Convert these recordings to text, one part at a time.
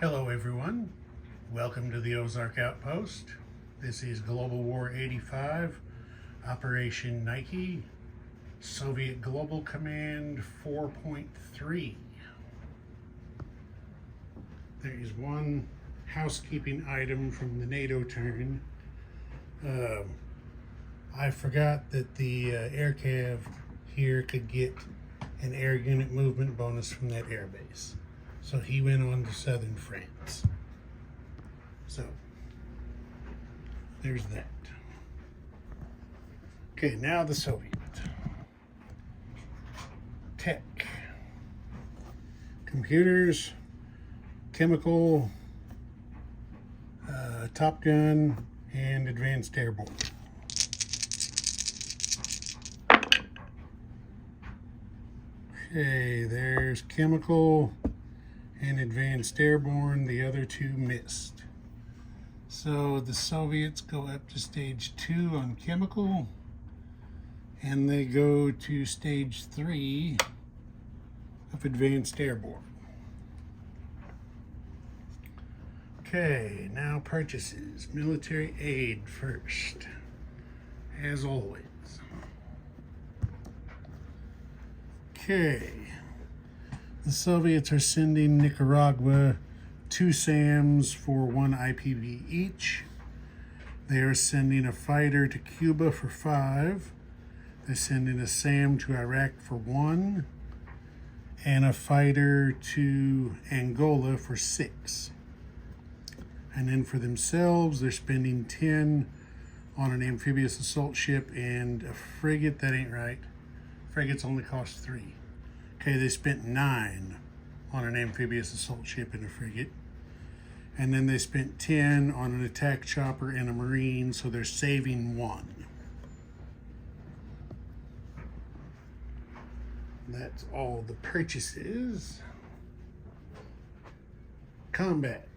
Hello everyone, welcome to the Ozark Outpost. This is Global War 85, Operation Nike, Soviet Global Command 4.3. There is one housekeeping item from the NATO turn. I forgot that the air cav here could get an air unit movement bonus from that air base. So he went on to southern France. So there's that. Okay, now the Soviet. Tech. Computers, chemical, Top Gun, and advanced airborne. Okay, there's chemical and advanced airborne. The other two missed. So the Soviets go up to stage 2 on chemical, and they go to stage 3 of advanced airborne. Okay, now purchases. Military aid first, as always. Okay. The Soviets are sending Nicaragua 2 SAMs for 1 IPV each. They are sending a fighter to Cuba for 5. They're sending a SAM to Iraq for 1. And a fighter to Angola for 6. And then for themselves, they're spending 10 on an amphibious assault ship and a frigate. That ain't right. Frigates only cost 3. Okay, they spent 9 on an amphibious assault ship and a frigate. And then they spent 10 on an attack chopper and a marine, so they're saving 1. That's all the purchases. Combat.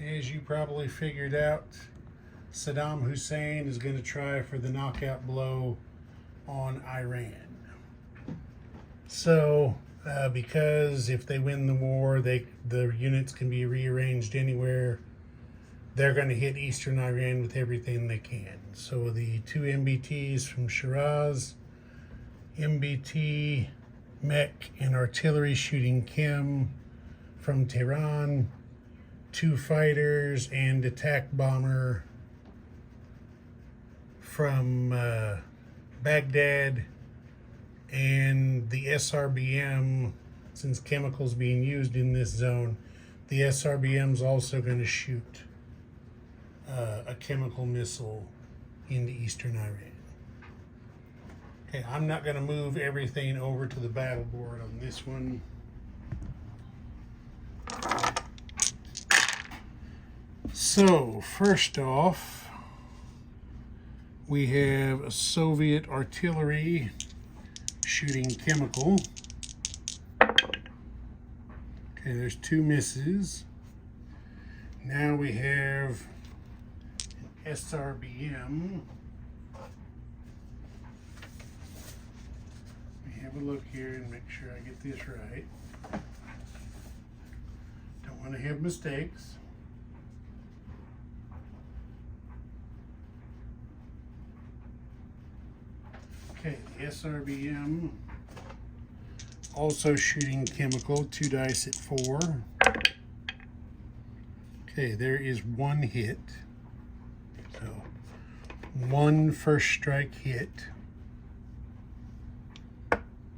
As you probably figured out, Saddam Hussein is going to try for the knockout blow on Iran. So, because if they win the war, the units can be rearranged anywhere, they're going to hit eastern Iran with everything they can. So the 2 MBTs from Shiraz, MBT, mech, and artillery shooting chem from Tehran, 2 fighters and attack bomber from Baghdad, and the SRBM, since chemicals being used in this zone, the SRBM's also going to shoot a chemical missile into eastern Iran. Okay, I'm not going to move everything over to the battle board on this one. So, first off, we have a Soviet artillery shooting chemical. Okay, there's 2 misses. Now we have an SRBM. Let me have a look here and make sure I get this right. Don't want to have mistakes. Okay, the SRBM, also shooting chemical, 2 dice at 4. Okay, there is 1 hit. So, 1 first strike hit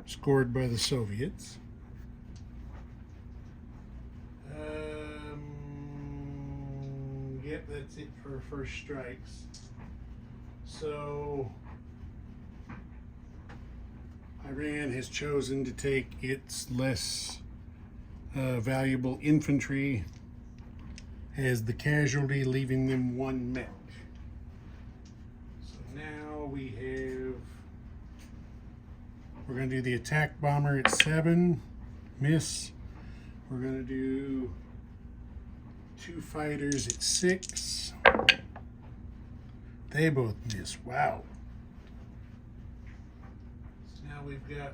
scored by the Soviets. Yep, that's it for first strikes. So, Iran has chosen to take its less valuable infantry as the casualty, leaving them 1 mech. So now we're going to do the attack bomber at 7, miss. We're going to do 2 fighters at 6. They both miss. Wow. So now we've got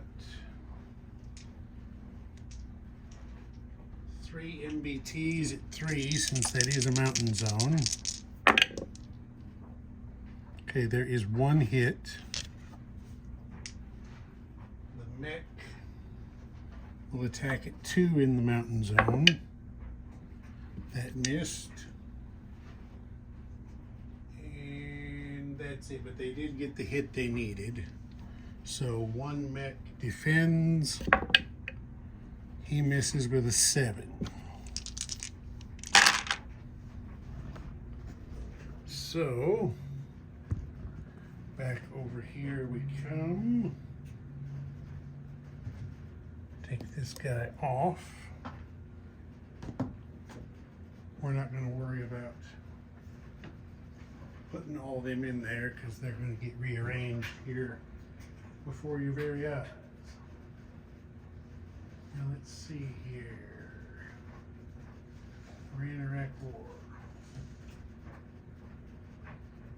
3 MBTs at 3, since that is a mountain zone. Okay, there is one hit. The mech will attack at 2 in the mountain zone. That missed. And that's it, but they did get the hit they needed. So one mech defends. He misses with a 7. So, back over here we come. Take this guy off. We're not going to worry about putting all them in there because they're going to get rearranged here before your very eyes. Now let's see here. Iran-Iraq War.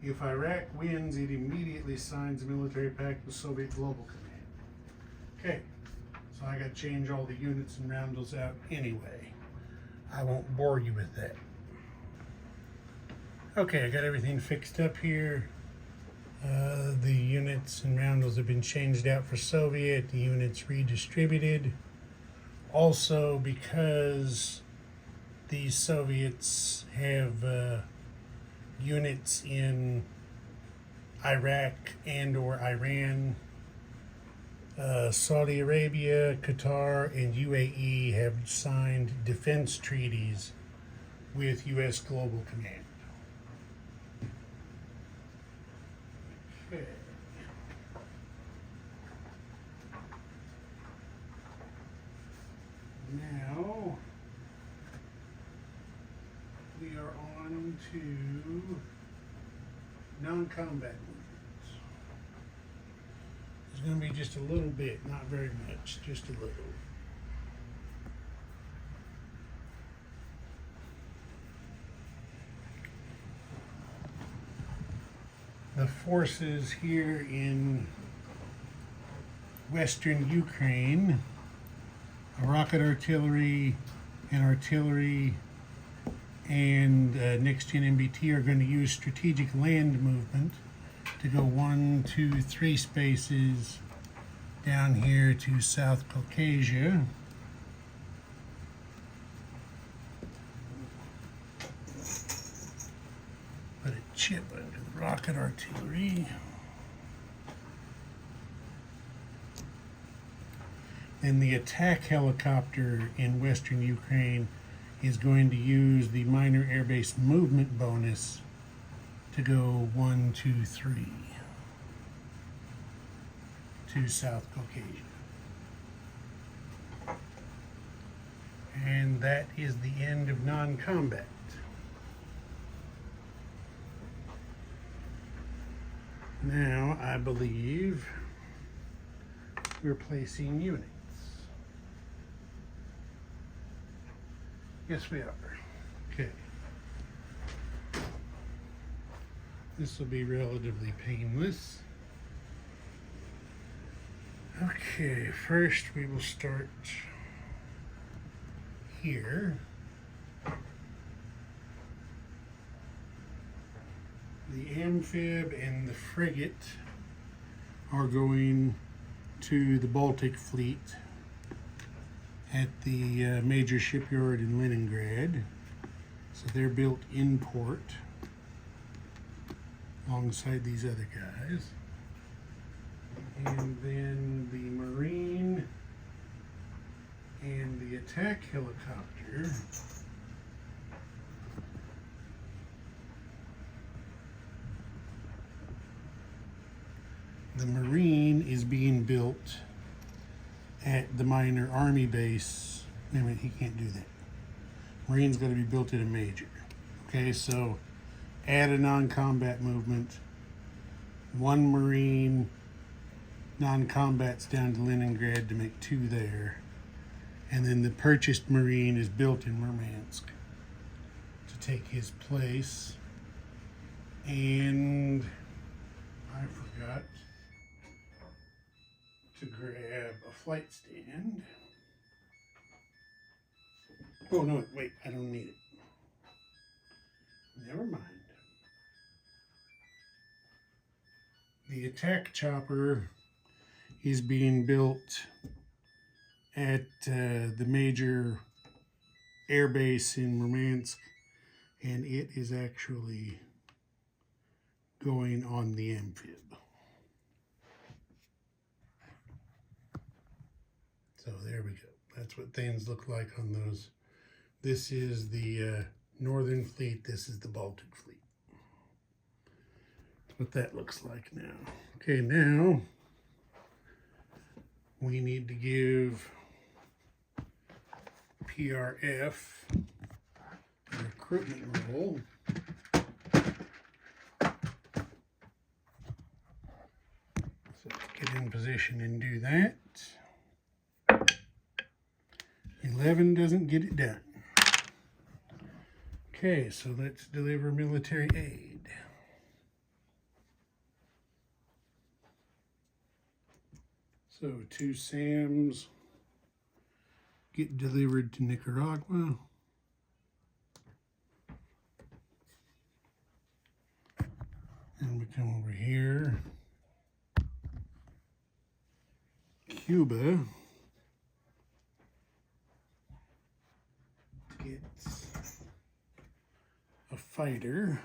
If Iraq wins, it immediately signs a military pact with Soviet Global Command. Okay, so I got to change all the units and roundels out anyway. I won't bore you with that. Okay, I got everything fixed up here. The units and roundels have been changed out for Soviet, the units redistributed. Also, because these Soviets have units in Iraq and or Iran, Saudi Arabia, Qatar, and UAE have signed defense treaties with U.S. Global Command. Okay. Now we are on to non-combat movements. It's going to be just a little bit, not very much, just a little. The forces here in western Ukraine, rocket artillery and next-gen MBT are going to use strategic land movement to go 1, 2, 3 spaces down here to South Caucasia. Put a chip under the rocket artillery. And the attack helicopter in western Ukraine is going to use the minor airbase movement bonus to go 1, 2, 3 to South Caucasia. And that is the end of non-combat. Now, I believe we're placing units. Yes, we are. Okay. This will be relatively painless. Okay, first we will start here. The amphib and the frigate are going to the Baltic Fleet at the major shipyard in Leningrad. So they're built in port alongside these other guys. And then the Marine and the attack helicopter the Marine is being built at the minor army base. Wait a minute, he can't do that. Marine's got to be built at a major. Okay, so add a non-combat movement. 1 Marine, non-combat's down to Leningrad to make 2 there. And then the purchased Marine is built in Murmansk to take his place. And I forgot to grab a flight stand. Oh no, wait, I don't need it. Never mind. The attack chopper is being built at the major air base in Murmansk, and it is actually going on the amphib. So there we go. That's what things look like on those. This is the Northern Fleet. This is the Baltic Fleet. That's what that looks like now. Okay, now we need to give PRF a recruitment role. So let's get in position and do that. 11 doesn't get it done. Okay, so let's deliver military aid. So 2 SAMs get delivered to Nicaragua. And we come over here. Cuba gets a fighter.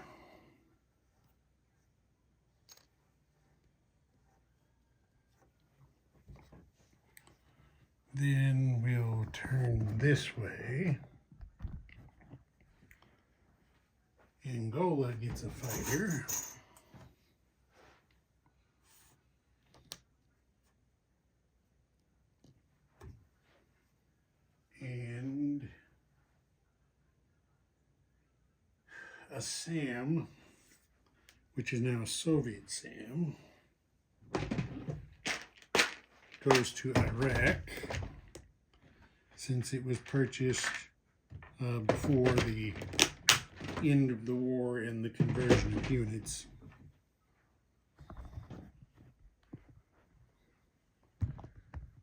Then we'll turn this way. Angola gets a fighter. And a SAM, which is now a Soviet SAM, goes to Iraq, since it was purchased before the end of the war and the conversion of units.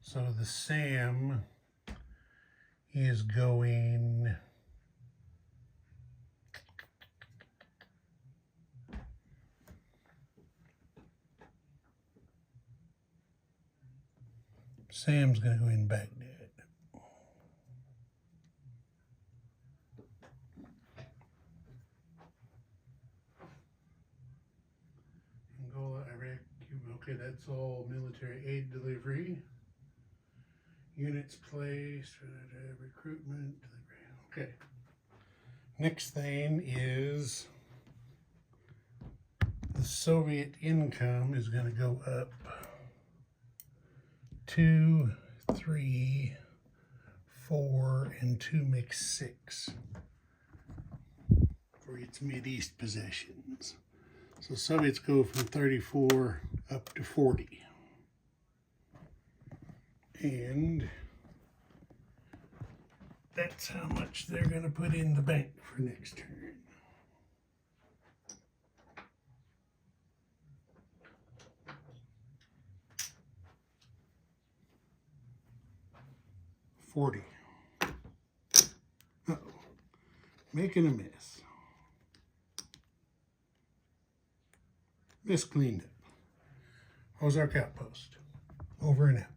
So the SAM is going Sam's going to go in Baghdad. Angola, Iraq, Cuba. Okay, that's all military aid delivery. Units placed, recruitment, delivery. Okay. Next thing is the Soviet income is going to go up 2, 3, 4, and 2 makes 6 for its Mideast possessions. So Soviets go from 34 up to 40. And that's how much they're going to put in the bank for next turn. $40. Uh-oh. Making a mess. Mess cleaned up. Ozark Outpost. Over and out.